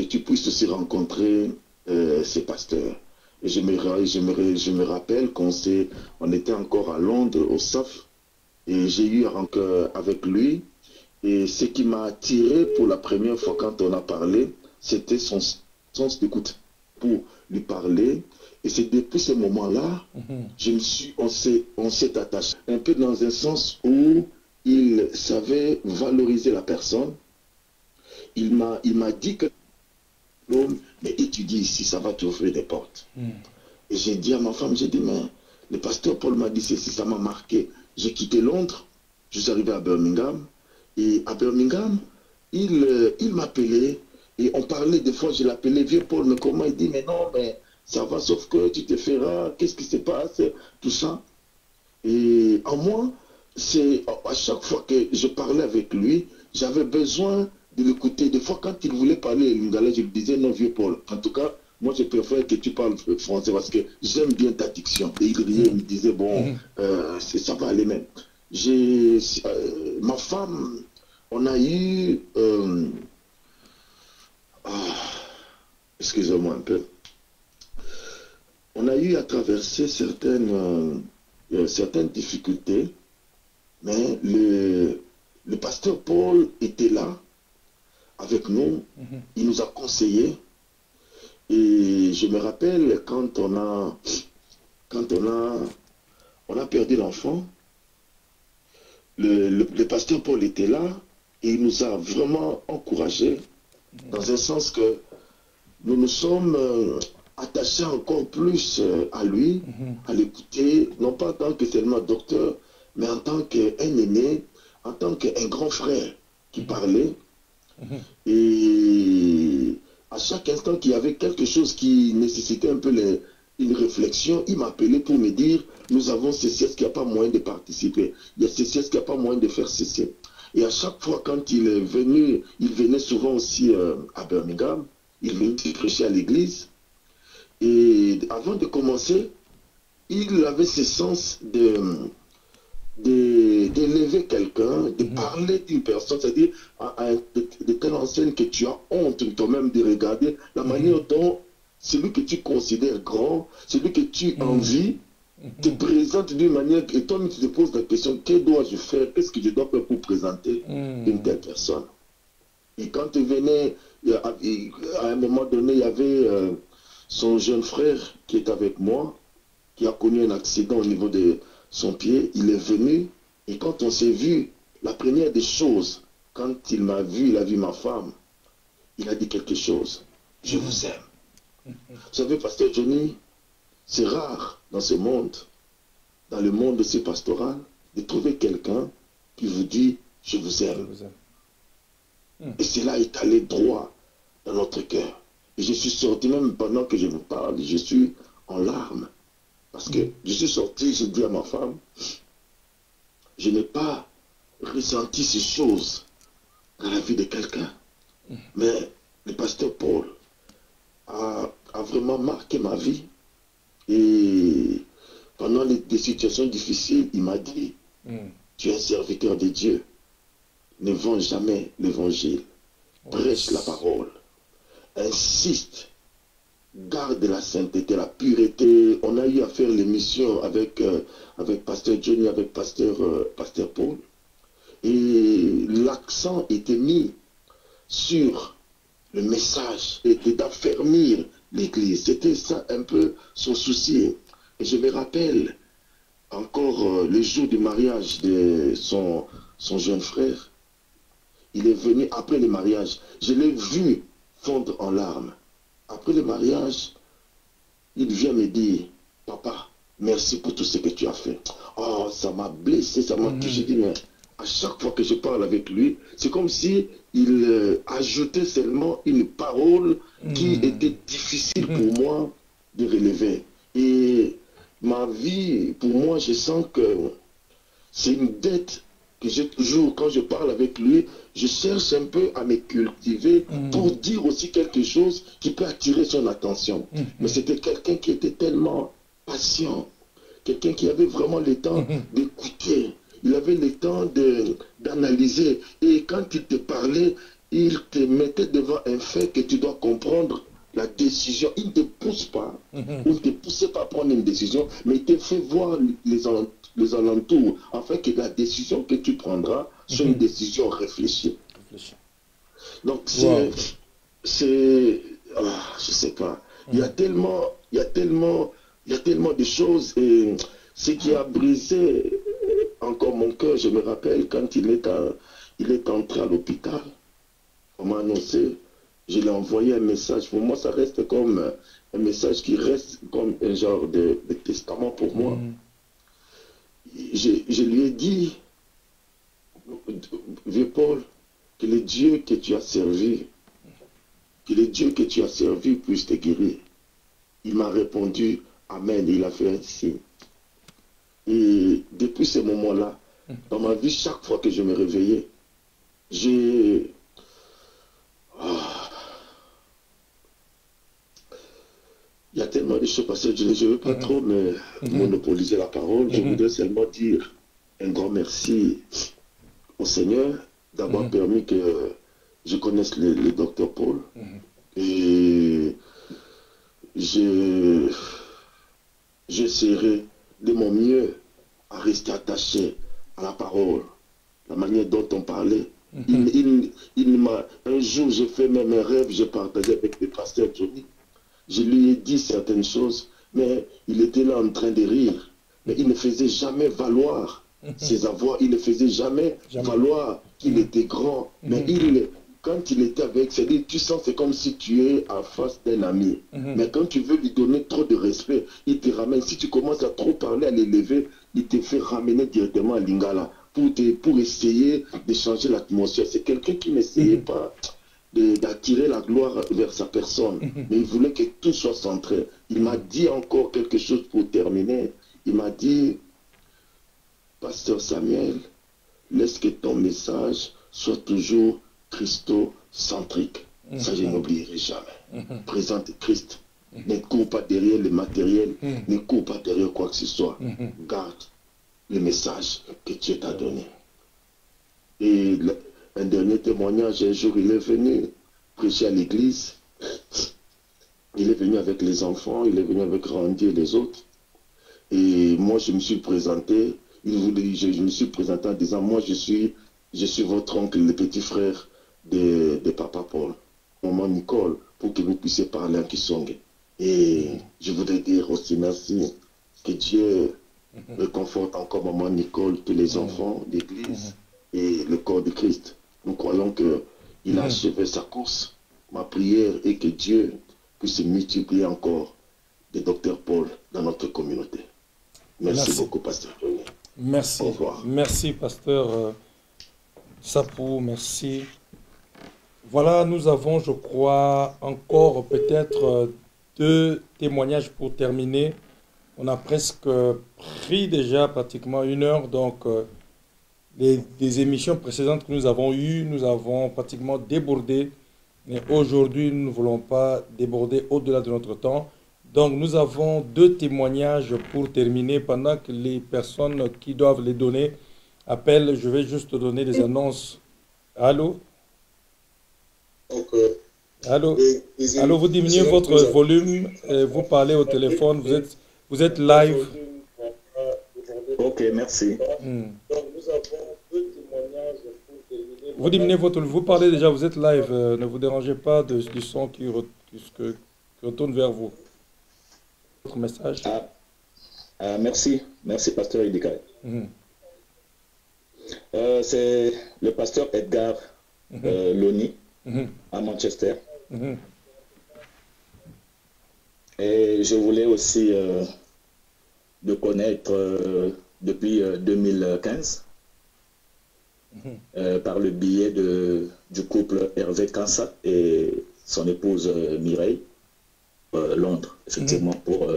tu puisses aussi rencontrer ces pasteurs. Et je me rappelle on était encore à Londres, au SAF, et j'ai eu avec lui. Et ce qui m'a attiré pour la première fois quand on a parlé, c'était son sens d'écoute pour lui parler. Et c'est depuis ce moment-là, on s'est attaché. Un peu dans un sens où il savait valoriser la personne. Il m'a dit que l'homme, mais étudie ici, ça va t'ouvrir des portes. Et j'ai dit à ma femme, j'ai dit, mais le pasteur Paul m'a dit ceci, ça m'a marqué. J'ai quitté Londres, je suis arrivé à Birmingham. Et à Birmingham, il m'appelait et on parlait des fois, je l'appelais Vieux Paul, mais comment? Il dit, mais non, mais ça va, sauf que tu te feras, qu'est-ce qui se passe, tout ça. Et en moi, c'est à chaque fois que je parlais avec lui, j'avais besoin de l'écouter. Des fois, quand il voulait parler lingala, je lui disais non, vieux Paul. En tout cas, moi, je préfère que tu parles français parce que j'aime bien ta diction. Et il riait, il me disait bon, ça va aller même. Ma femme, on a eu... excusez-moi un peu. On a eu à traverser certaines difficultés, mais le pasteur Paul était là avec nous, il nous a conseillés, et je me rappelle quand on a perdu l'enfant, le pasteur Paul était là, et il nous a vraiment encouragés, dans un sens que nous nous sommes attachés encore plus à lui, à l'écouter, non pas en tant que seulement docteur, mais en tant qu'un aîné, en tant qu'un grand frère qui parlait. Et à chaque instant qu'il y avait quelque chose qui nécessitait un peu une réflexion, il m'appelait pour me dire, nous avons ceci, est-ce qu'il n'y a pas moyen de participer? Il y a ceci, est-ce qu'il n'y a pas moyen de faire ceci? Et à chaque fois, quand il est venu, il venait souvent aussi à Birmingham, il venait prêcher à l'église. Et avant de commencer, il avait ce sens d'élever quelqu'un, de parler d'une personne, c'est-à-dire de telle enseigne que tu as honte toi-même de regarder la manière dont celui que tu considères grand, celui que tu envies, te présente d'une manière, et toi-même tu te poses la question, que dois-je faire, qu'est-ce que je dois faire pour présenter une telle personne? Et quand il venait, à un moment donné, il y avait son jeune frère qui est avec moi, qui a connu un accident au niveau de son pied. Il est venu, et quand on s'est vu, la première des choses, quand il m'a vu, il a vu ma femme, il a dit quelque chose. Je vous aime. Vous savez, pasteur Johnny, c'est rare dans ce monde, dans le monde aussi pastoral, de trouver quelqu'un qui vous dit « je vous aime ». Et cela est allé droit dans notre cœur. Et je suis sorti, même pendant que je vous parle, je suis en larmes. Parce que je suis sorti, j'ai dit à ma femme, je n'ai pas ressenti ces choses dans la vie de quelqu'un. Mais le pasteur Paul a vraiment marqué ma vie. Et pendant des situations difficiles, il m'a dit, tu es un serviteur de Dieu. Ne vends jamais l'évangile. Prêche la parole. Insiste. Garde la sainteté, la pureté. On a eu à faire l'émission avec pasteur Johnny, avec pasteur Paul. Et l'accent était mis sur le message et d'affermir l'église. C'était ça un peu son souci. Et je me rappelle encore le jour du mariage de son jeune frère. Il est venu après le mariage. Je l'ai vu fondre en larmes. Après le mariage, il vient me dire, papa, merci pour tout ce que tu as fait. Oh, ça m'a blessé, ça m'a touché. J'ai dit, mais à chaque fois que je parle avec lui, c'est comme si il ajoutait seulement une parole qui était difficile pour moi de relever. Et ma vie, pour moi, je sens que c'est une dette que j'ai toujours, quand je parle avec lui, je cherche un peu à me cultiver pour dire aussi quelque chose qui peut attirer son attention. Mais c'était quelqu'un qui était tellement patient, quelqu'un qui avait vraiment le temps d'écouter, il avait le temps d'analyser. Et quand il te parlait, il te mettait devant un fait que tu dois comprendre la décision. Il ne te pousse pas, il ne te poussait pas à prendre une décision, mais il te fait voir les alentours, afin que la décision que tu prendras soit une décision réfléchie. Donc je sais pas, il y a tellement de choses, et ce qui a brisé encore mon cœur, je me rappelle quand il est entré à l'hôpital, on m'a annoncé, je lui ai envoyé un message. Pour moi, ça reste comme un message qui reste comme un genre de testament pour moi. Je lui ai dit, vieux Paul, que le Dieu que tu as servi, puisse te guérir. Il m'a répondu, Amen, il a fait un signe. Et depuis ce moment-là, dans ma vie, chaque fois que je me réveillais, Monsieur Pasteur, je ne veux pas trop monopoliser la parole. Je voudrais seulement dire un grand merci au Seigneur d'avoir permis que je connaisse le docteur Paul. Et j'essaierai de mon mieux à rester attaché à la parole, la manière dont on parlait. Un jour, j'ai fait même un rêve, j'ai partagé avec le pasteur Johnny. Je lui ai dit certaines choses, mais il était là en train de rire. Mais il ne faisait jamais valoir ses avoirs, il ne faisait jamais valoir qu'il était grand. Mais quand il était avec, c'est-à-dire, tu sens, c'est comme si tu es en face d'un ami. Mais quand tu veux lui donner trop de respect, il te ramène. Si tu commences à trop parler, à l'élever, il te fait ramener directement à Lingala pour essayer de changer l'atmosphère. C'est quelqu'un qui n'essayait pas d'attirer la gloire vers sa personne, mais il voulait que tout soit centré. Il m'a dit encore quelque chose pour terminer. Il m'a dit, Pasteur Samuel, laisse que ton message soit toujours christocentrique. Ça, je n'oublierai jamais. Présente Christ. Ne cours pas derrière le matériel, ne cours pas derrière quoi que ce soit. Garde le message que Dieu t'a donné. Et un dernier témoignage, un jour, il est venu prêcher à l'église. Il est venu avec les enfants, il est venu avec Randy et les autres. Et moi, je me suis présenté. Je me suis présenté en disant, moi, je suis votre oncle, le petit frère de Papa Paul, maman Nicole, pour que vous puissiez parler en Kisongue. Et je voudrais dire aussi merci, que Dieu réconforte encore maman Nicole, tous les enfants d'église et le corps de Christ. Nous croyons qu'il a achevé sa course. Ma prière est que Dieu puisse multiplier encore des docteurs Paul dans notre communauté. Merci beaucoup, Pasteur Johnny. Merci. Au revoir. Merci, Pasteur Sapou. Merci. Voilà, nous avons, je crois, encore peut-être 2 témoignages pour terminer. On a presque pris déjà pratiquement 1 heure, donc des émissions précédentes que nous avons eues, nous avons pratiquement débordé. Mais aujourd'hui, nous ne voulons pas déborder au-delà de notre temps. Donc, nous avons 2 témoignages pour terminer. Pendant que les personnes qui doivent les donner appellent, je vais juste donner des annonces. Allô? Allô? Allô, vous diminuez votre volume, vous parlez au téléphone, vous êtes live. Ok, merci. Donc, nous avons 2 témoignages pour terminer. Vous diminuez votre volume, vous parlez déjà, vous êtes live. Ne vous dérangez pas du son qui retourne vers vous. Votre message. Merci, Pasteur Idikaï. C'est le pasteur Edgar Loni à Manchester. Et je voulais aussi le connaître depuis 2015 par le biais du couple Hervé Kansa et son épouse Mireille, Londres, effectivement, pour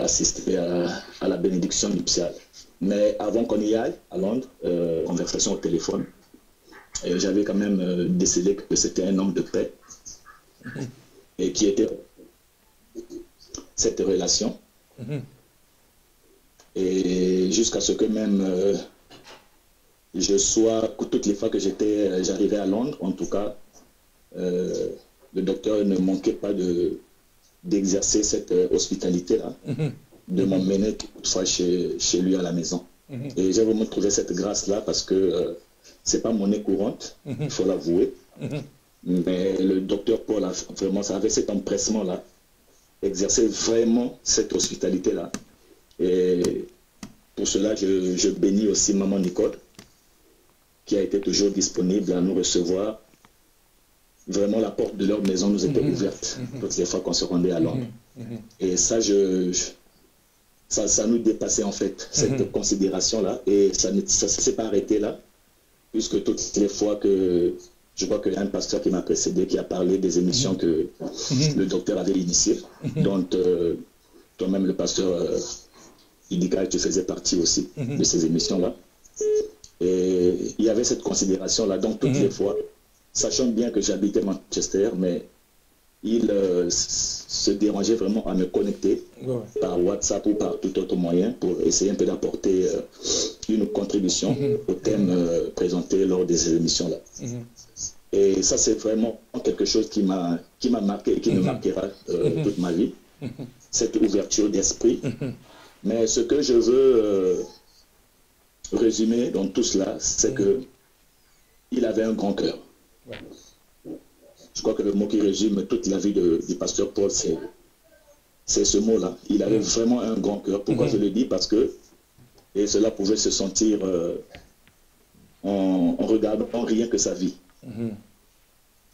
assister à la bénédiction nuptiale. Mais avant qu'on y aille, à Londres, conversation au téléphone, j'avais quand même décelé que c'était un homme de paix et qui était cette relation. Et jusqu'à ce que même je sois, toutes les fois que j'arrivais à Londres, en tout cas, le docteur ne manquait pas d'exercer cette hospitalité-là, de m'emmener toutefois chez lui à la maison. Et j'ai vraiment trouvé cette grâce-là parce que c'est pas monnaie courante, il faut l'avouer. Mais le docteur Paul a vraiment, ça avait cet empressement-là, exercer vraiment cette hospitalité-là. Et pour cela, je bénis aussi maman Nicole, qui a été toujours disponible à nous recevoir. Vraiment, la porte de leur maison nous était ouverte toutes les fois qu'on se rendait à Londres. Et ça, ça nous dépassait en fait, cette considération-là. Et ça ne s'est pas arrêté là, puisque toutes les fois que je vois qu'il y a un pasteur qui m'a précédé, qui a parlé des émissions que le docteur avait initiées, dont toi-même, le pasteur Idika, tu faisais partie aussi de ces émissions-là. Et il y avait cette considération-là, donc toutes les fois, sachant bien que j'habitais Manchester, mais il se dérangeait vraiment à me connecter par WhatsApp ou par tout autre moyen pour essayer un peu d'apporter une contribution au thème présenté lors des émissions-là. Et ça, c'est vraiment quelque chose qui m'a marqué et qui me marquera toute ma vie, cette ouverture d'esprit. Mais ce que je veux résumer dans tout cela, c'est que il avait un grand cœur. Je crois que le mot qui résume toute la vie du pasteur Paul, c'est ce mot-là. Il avait vraiment un grand cœur. Pourquoi je le dis? Parce que, et cela pouvait se sentir en regardant rien que sa vie.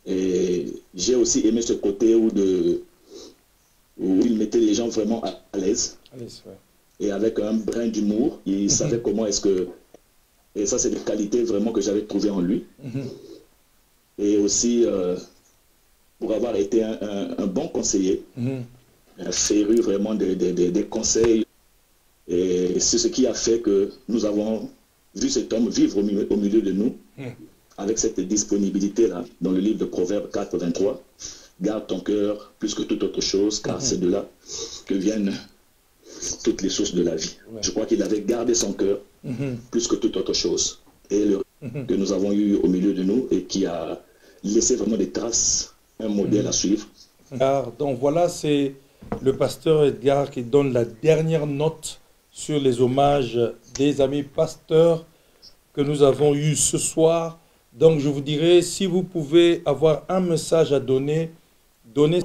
Et j'ai aussi aimé ce côté où il mettait les gens vraiment à l'aise. Et avec un brin d'humour, il savait comment est-ce que... Et ça, c'est des qualités vraiment que j'avais trouvées en lui. Et aussi, pour avoir été un bon conseiller, féru vraiment des conseils. Et c'est ce qui a fait que nous avons vu cet homme vivre au milieu de nous, avec cette disponibilité-là, dans le livre de Proverbes 4, 23. Garde ton cœur plus que toute autre chose, car c'est de là que viennent toutes les sources de la vie. Je crois qu'il avait gardé son cœur plus que toute autre chose. Et le que nous avons eu au milieu de nous et qui a laissé vraiment des traces, un modèle à suivre. Donc voilà, c'est le pasteur Edgar qui donne la dernière note sur les hommages des amis pasteurs que nous avons eus ce soir. Donc je vous dirais, si vous pouvez avoir un message à donner,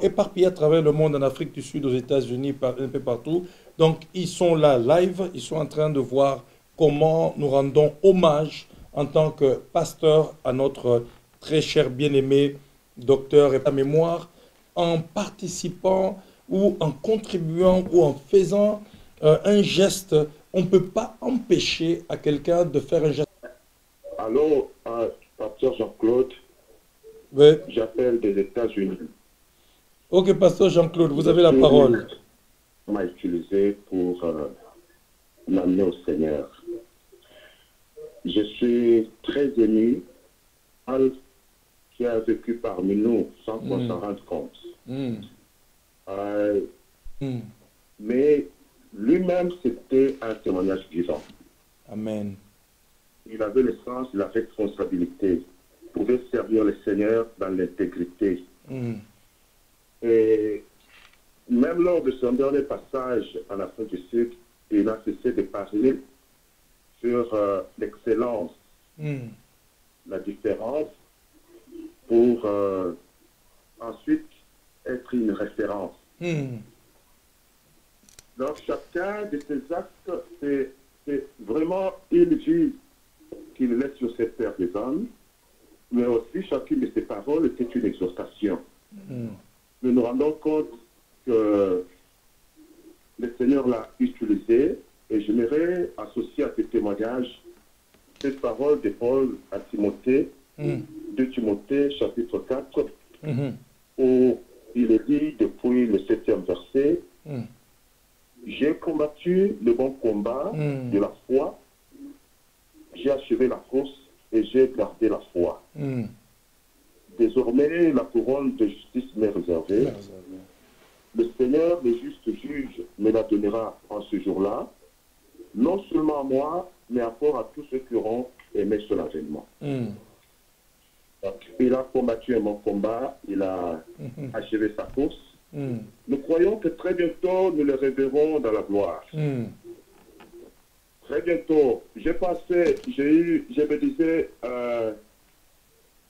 éparpillé à travers le monde, en Afrique du Sud, aux États-Unis, un peu partout. Donc ils sont là live, ils sont en train de voir comment nous rendons hommage en tant que pasteur à notre très cher bien-aimé docteur et à mémoire, en participant ou en contribuant ou en faisant un geste. On ne peut pas empêcher à quelqu'un de faire un geste. Allô, pasteur Jean-Claude, j'appelle des États-Unis. Ok, pasteur Jean-Claude, vous avez la parole. On m'a utilisé pour m'amener au Seigneur. Je suis très ému, qui a vécu parmi nous sans qu'on s'en rende compte. Mais lui-même, c'était un témoignage vivant. Amen. Il avait le sens de la responsabilité. Il pouvait servir le Seigneur dans l'intégrité. Et même lors de son dernier passage en Afrique du Sud, il a cessé de parler sur l'excellence, la différence, pour ensuite être une référence. Donc chacun de ces actes, c'est vraiment une vie qu'il laisse sur cette terre des hommes, mais aussi chacune de ses paroles était une exhortation. Nous nous rendons compte que le Seigneur l'a utilisé, et j'aimerais associer à ce témoignage cette parole de Paul à Timothée, de Timothée chapitre 4, où il est dit depuis le 7e verset, j'ai combattu le bon combat de la foi, j'ai achevé la course et j'ai gardé la foi. Désormais, la couronne de justice m'est réservée. Le Seigneur, le juste juge, me la donnera en ce jour-là, non seulement à moi, mais encore à tous ceux qui auront aimé son avènement. Il a combattu un bon combat, il a achevé sa course. Nous croyons que très bientôt, nous le reverrons dans la gloire. Très bientôt. Je me disais,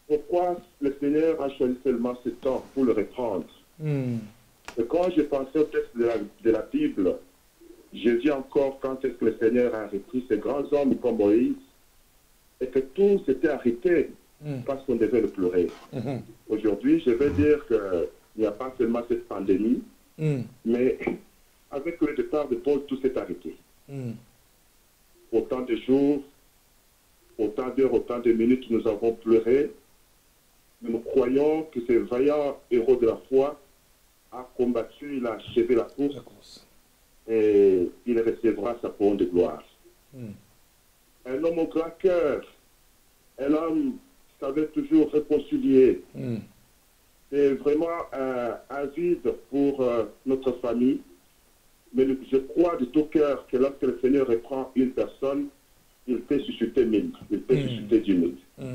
pourquoi le Seigneur a choisi seulement ce temps pour le reprendre? Et quand je pensais au texte de la Bible, je vis encore quand est-ce que le Seigneur a repris ces grands hommes comme Moïse, et que tout s'était arrêté parce qu'on devait le pleurer. Aujourd'hui, je vais dire qu'il n'y a pas seulement cette pandémie, mais avec le départ de Paul, tout s'est arrêté. Autant de jours, autant d'heures, autant de minutes, nous avons pleuré. Nous croyons que ce vaillant héros de la foi a combattu, il a achevé la course. Et il recevra sa couronne de gloire. Un homme au grand cœur, un homme qui savait toujours réconcilier. c'est vraiment un vide pour notre famille. Mais je crois de tout cœur que lorsque le Seigneur reprend une personne, il fait susciter mille, il fait susciter 10 000.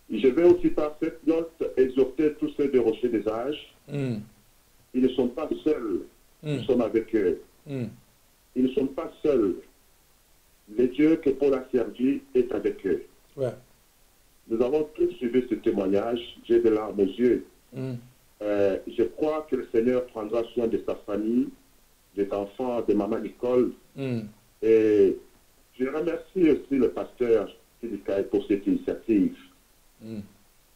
Je vais aussi par cette note exhorter tous ceux de Rocher des Âges. Ils ne sont pas seuls, nous sommes avec eux. Ils ne sont pas seuls. Le Dieu que Paul a servi est avec eux. Ouais. Nous avons tous suivi ce témoignage, j'ai des larmes aux yeux. Je crois que le Seigneur prendra soin de sa famille, des enfants, de maman Nicole. Et je remercie aussi le pasteur Sidikaï pour cette initiative.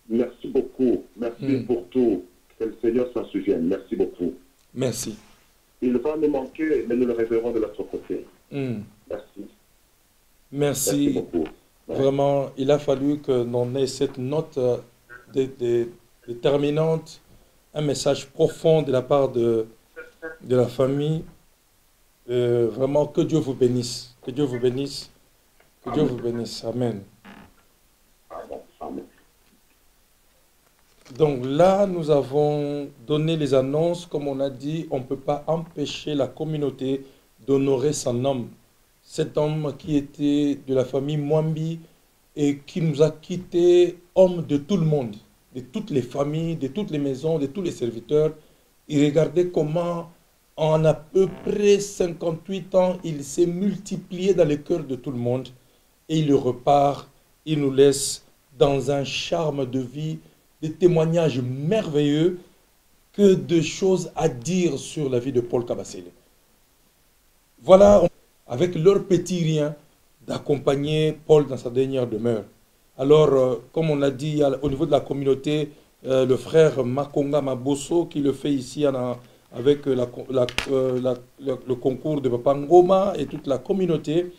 Merci beaucoup. Merci pour tout. Que le Seigneur s'en souvienne. Merci beaucoup. Merci. Il va nous manquer, mais nous le reverrons de l'autre côté. Merci. Merci beaucoup. Vraiment, il a fallu que l'on ait cette note déterminante, un message profond de la part de la famille. Vraiment, que Dieu vous bénisse. Que Dieu vous bénisse. Que Dieu vous bénisse. Amen. Donc là, nous avons donné les annonces. Comme on a dit, on ne peut pas empêcher la communauté d'honorer son homme. Cet homme qui était de la famille Mwambi et qui nous a quittés, homme de tout le monde, de toutes les familles, de toutes les maisons, de tous les serviteurs. Et regardez comment, en à peu près 58 ans, il s'est multiplié dans le cœur de tout le monde. Et il repart, il nous laisse dans un charme de vie, des témoignages merveilleux, que de choses à dire sur la vie de Paul Kabasele. Voilà, avec leur petit rien, d'accompagner Paul dans sa dernière demeure. Alors, comme on l'a dit, au niveau de la communauté, le frère Makonga Mabosso, qui le fait ici avec le concours de Papa Ngoma et toute la communauté.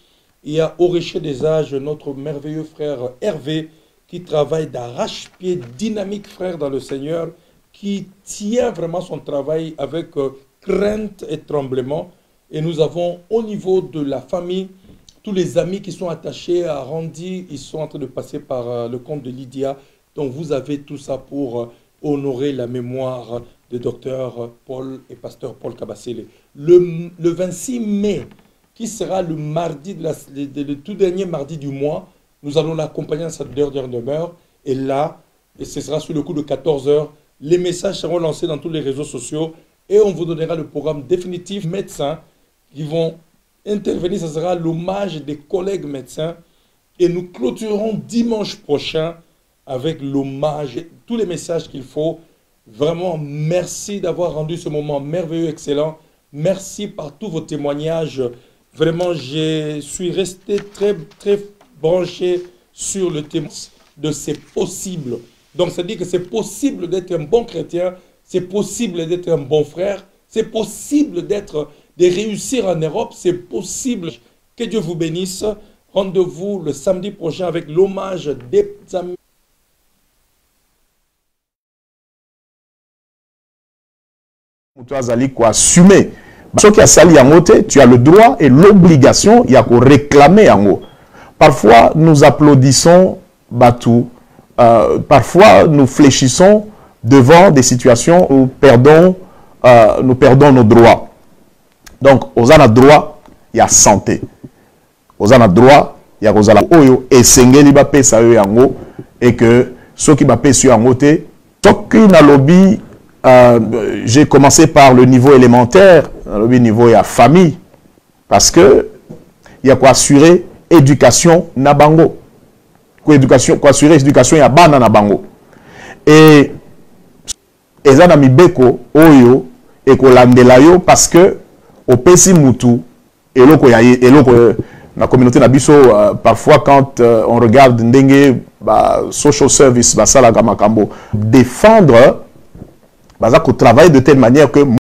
Il y a au Rocher des Âges, notre merveilleux frère Hervé, qui travaille d'arrache-pied, dynamique frère dans le Seigneur, qui tient vraiment son travail avec crainte et tremblement. Et nous avons au niveau de la famille, tous les amis qui sont attachés à Randy, ils sont en train de passer par le compte de Lydia. Donc vous avez tout ça pour honorer la mémoire de docteur Paul et pasteur Paul Kabasele. Le 26 mai, qui sera le mardi, le tout dernier mardi du mois, nous allons l'accompagner dans sa dernière demeure. Et là, et ce sera sur le coup de 14 h, les messages seront lancés dans tous les réseaux sociaux et on vous donnera le programme définitif. Médecins qui vont intervenir, ce sera l'hommage des collègues médecins. Et nous clôturerons dimanche prochain avec l'hommage, tous les messages qu'il faut. Vraiment, merci d'avoir rendu ce moment merveilleux, excellent. Merci par tous vos témoignages. Vraiment, je suis resté très branché sur le thème de c'est possible. Donc, ça dit que c'est possible d'être un bon chrétien, c'est possible d'être un bon frère, c'est possible de réussir en Europe, c'est possible. Que Dieu vous bénisse. Rendez-vous le samedi prochain avec l'hommage des amis. Tu as assumer. Ce qui a sali en tu as le droit et l'obligation, il y a qu'à réclamer en haut. Parfois, nous applaudissons Batou. Parfois, nous fléchissons devant des situations où nous perdons nos droits. Donc, aux ana droit, il y a santé. Aux ana droit, il y a Rosala Oyo et Sengeli Bapé sa yango et que ceux qui Bapé sur yango te, toki na lobby, j'ai commencé par le niveau élémentaire, le niveau et à famille, parce que il y a quoi assurer éducation na bango, quoi assurer éducation ya bana na bango et ezana mibeko oyo et ko landela yo parce que au pesi mutu et loko la communauté nabiso parfois quand on regarde ndenge social service basala kamakambo défendre baza ko travailler de telle manière que